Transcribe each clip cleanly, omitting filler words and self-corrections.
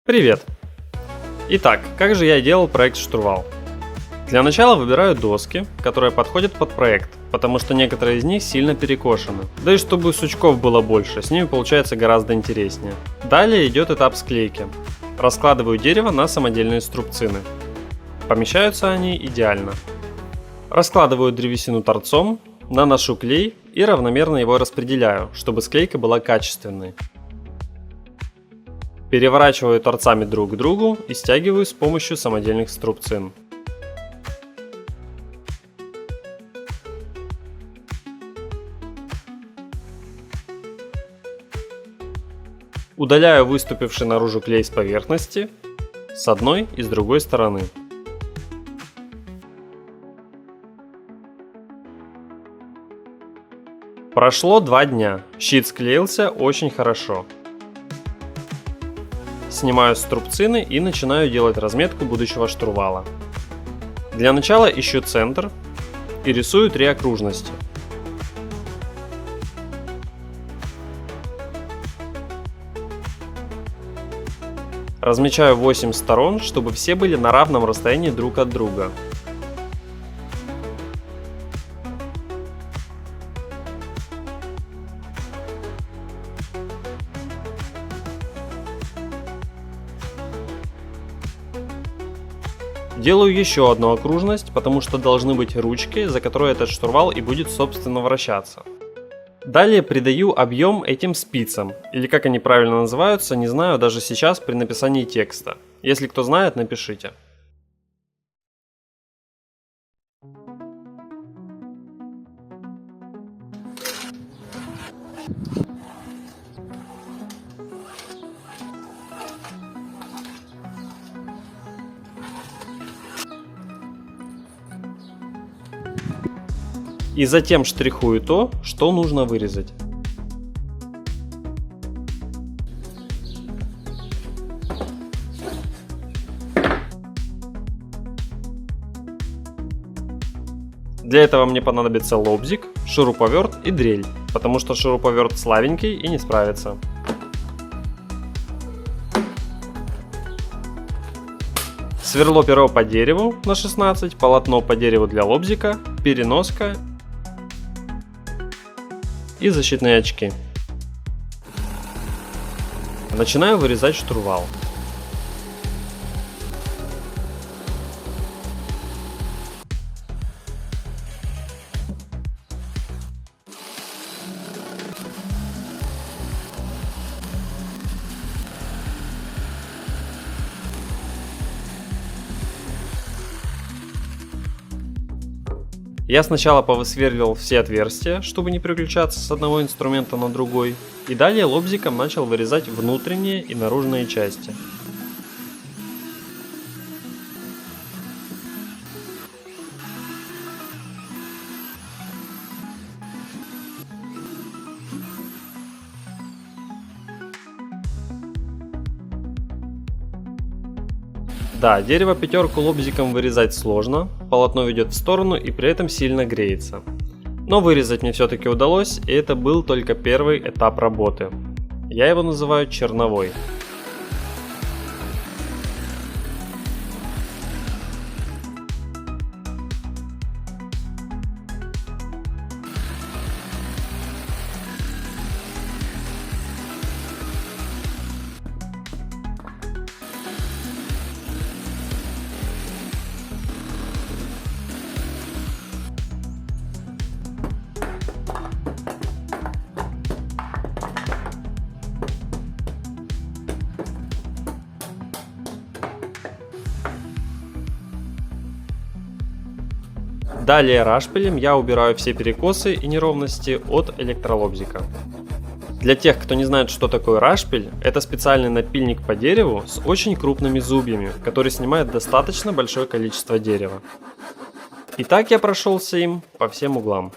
Привет! Итак, как же я делал проект штурвал? Для начала выбираю доски, которые подходят под проект, потому что некоторые из них сильно перекошены. Да и чтобы сучков было больше, с ними получается гораздо интереснее. Далее идет этап склейки. Раскладываю дерево на самодельные струбцины. Помещаются они идеально. Раскладываю древесину торцом, наношу клей и равномерно его распределяю, чтобы склейка была качественной. Переворачиваю торцами друг к другу и стягиваю с помощью самодельных струбцин. Удаляю выступивший наружу клей с поверхности с одной и с другой стороны. Прошло 2 дня, щит склеился очень хорошо. Снимаю струбцины и начинаю делать разметку будущего штурвала. Для начала ищу центр и рисую 3 окружности. Размечаю 8 сторон, чтобы все были на равном расстоянии друг от друга. Делаю еще одну окружность, потому что должны быть ручки, за которые этот штурвал и будет собственно вращаться. Далее придаю объем этим спицам, или как они правильно называются, не знаю даже сейчас при написании текста. Если кто знает, напишите. И затем штрихую то, что нужно вырезать. Для этого мне понадобится лобзик, шуруповерт и дрель, потому что шуруповерт слабенький и не справится. Сверло-перо по дереву на 16, полотно по дереву для лобзика, переноска и защитные очки. Начинаю вырезать штурвал. Я сначала повысверливал все отверстия, чтобы не переключаться с одного инструмента на другой, и далее лобзиком начал вырезать внутренние и наружные части. Да, дерево пятерку лобзиком вырезать сложно, полотно ведет в сторону и при этом сильно греется. Но вырезать мне все-таки удалось, и это был только первый этап работы. Я его называю черновой. Далее рашпилем я убираю все перекосы и неровности от электролобзика. Для тех, кто не знает, что такое рашпиль, это специальный напильник по дереву с очень крупными зубьями, который снимает достаточно большое количество дерева. И так я прошелся им по всем углам.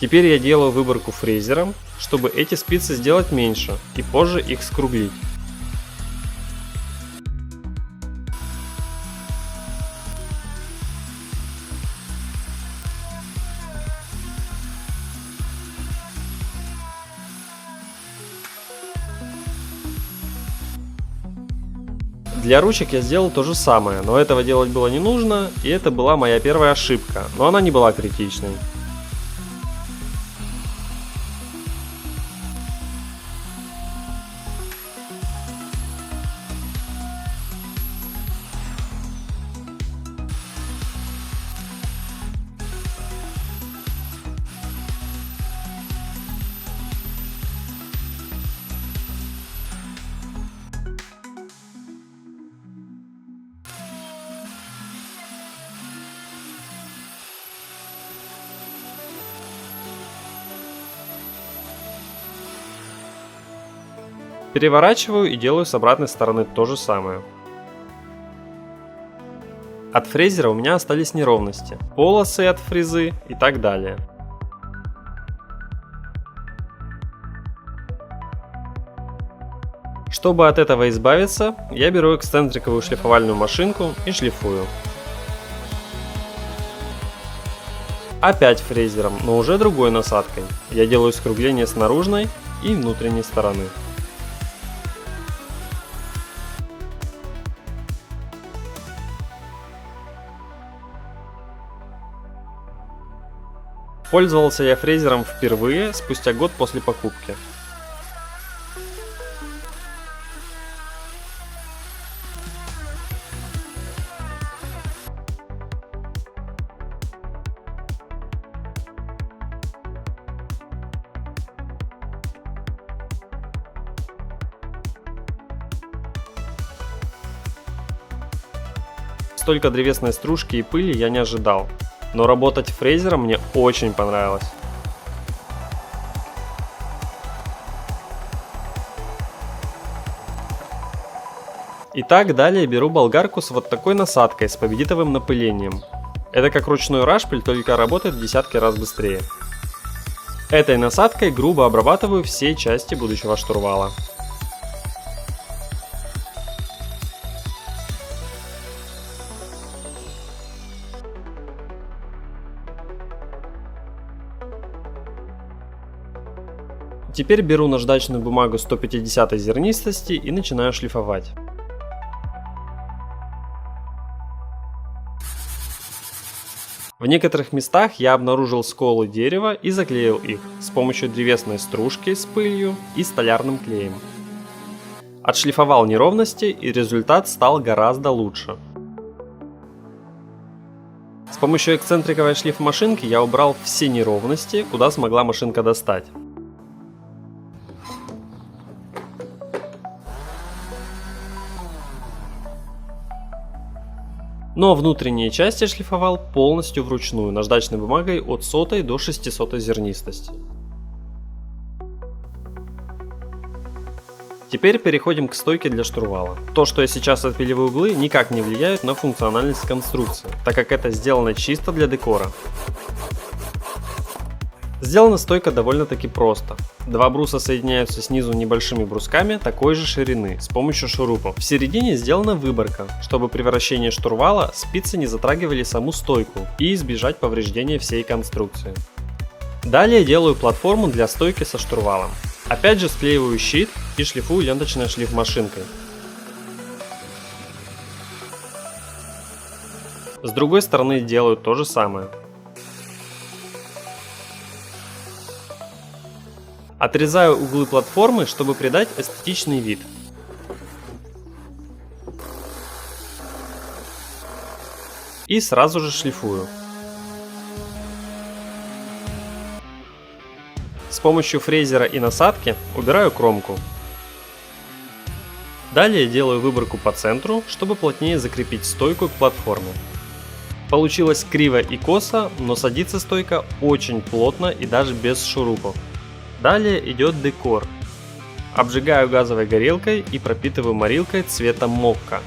Теперь я делаю выборку фрезером, чтобы эти спицы сделать меньше и позже их скруглить. Для ручек я сделал то же самое, но этого делать было не нужно, и это была моя первая ошибка, но она не была критичной. Переворачиваю и делаю с обратной стороны то же самое. От фрезера у меня остались неровности, полосы от фрезы и так далее. Чтобы от этого избавиться, я беру эксцентриковую шлифовальную машинку и шлифую. Опять фрезером, но уже другой насадкой. Я делаю скругление с наружной и внутренней стороны. Пользовался я фрезером впервые спустя год после покупки. Столько древесной стружки и пыли я не ожидал, но работать фрезером мне очень понравилось. Итак, далее беру болгарку с вот такой насадкой с победитовым напылением. Это как ручной рашпиль, только работает в десятки раз быстрее. Этой насадкой грубо обрабатываю все части будущего штурвала. Теперь беру наждачную бумагу 150 зернистости и начинаю шлифовать. В некоторых местах я обнаружил сколы дерева и заклеил их с помощью древесной стружки с пылью и столярным клеем. Отшлифовал неровности, и результат стал гораздо лучше. С помощью эксцентриковой шлифмашинки я убрал все неровности, куда смогла машинка достать. Но внутренние части шлифовал полностью вручную наждачной бумагой от 100 до 600 зернистости. Теперь переходим к стойке для штурвала. То, что я сейчас отпиливаю углы, никак не влияет на функциональность конструкции, так как это сделано чисто для декора. Сделана стойка довольно-таки просто. Два бруса соединяются снизу небольшими брусками такой же ширины с помощью шурупов. В середине сделана выборка, чтобы при вращении штурвала спицы не затрагивали саму стойку и избежать повреждения всей конструкции. Далее делаю платформу для стойки со штурвалом. Опять же склеиваю щит и шлифую ленточной шлифмашинкой. С другой стороны делаю то же самое. Отрезаю углы платформы, чтобы придать эстетичный вид. И сразу же шлифую. С помощью фрезера и насадки убираю кромку. Далее делаю выборку по центру, чтобы плотнее закрепить стойку к платформе. Получилось криво и косо, но садится стойка очень плотно и даже без шурупов. Далее идет декор. Обжигаю газовой горелкой и пропитываю морилкой цвета мокка.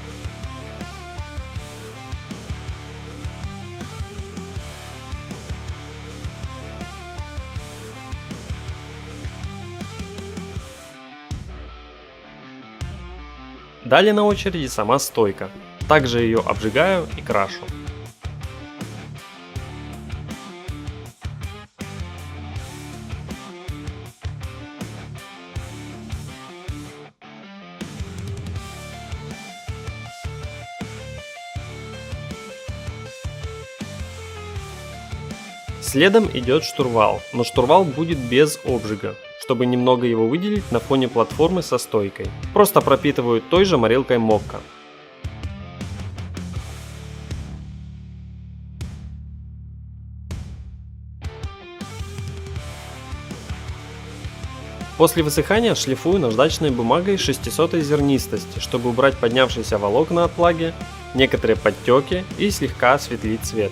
Далее на очереди сама стойка. Также ее обжигаю и крашу. Следом идет штурвал, но штурвал будет без обжига, чтобы немного его выделить на фоне платформы со стойкой. Просто пропитываю той же морилкой Mokka. После высыхания шлифую наждачной бумагой 600-й зернистости, чтобы убрать поднявшиеся волокна от влаги, некоторые подтеки и слегка осветлить цвет.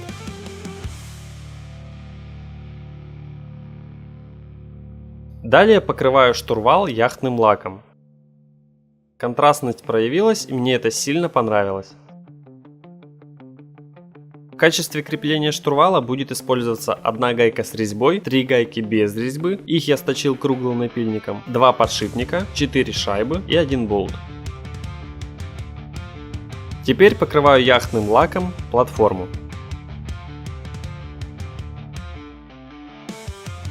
Далее покрываю штурвал яхтным лаком. Контрастность проявилась, и мне это сильно понравилось. В качестве крепления штурвала будет использоваться одна гайка с резьбой, 3 гайки без резьбы, их я сточил круглым напильником, 2 подшипника, 4 шайбы и 1 болт. Теперь покрываю яхтным лаком платформу.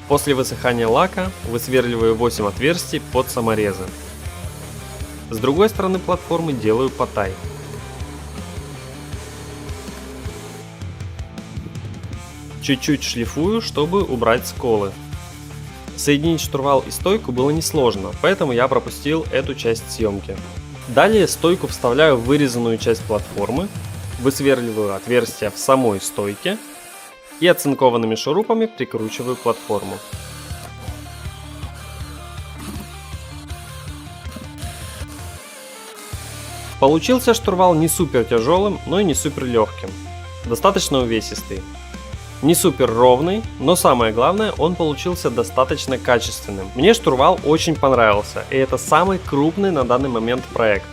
После высыхания лака высверливаю 8 отверстий под саморезы. С другой стороны платформы делаю потай. Чуть-чуть шлифую, чтобы убрать сколы. Соединить штурвал и стойку было несложно, поэтому я пропустил эту часть съемки. Далее стойку вставляю в вырезанную часть платформы, высверливаю отверстия в самой стойке и оцинкованными шурупами прикручиваю платформу. Получился штурвал не супер тяжелым, но и не супер легким. Достаточно увесистый. Не супер ровный, но самое главное, он получился достаточно качественным. Мне штурвал очень понравился, и это самый крупный на данный момент проект.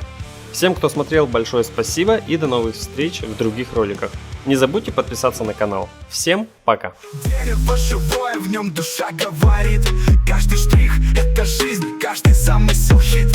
Всем, кто смотрел, большое спасибо и до новых встреч в других роликах. Не забудьте подписаться на канал. Всем пока! Дерево живое, в нем душа говорит. Каждый штрих — это жизнь, каждый замысел хит.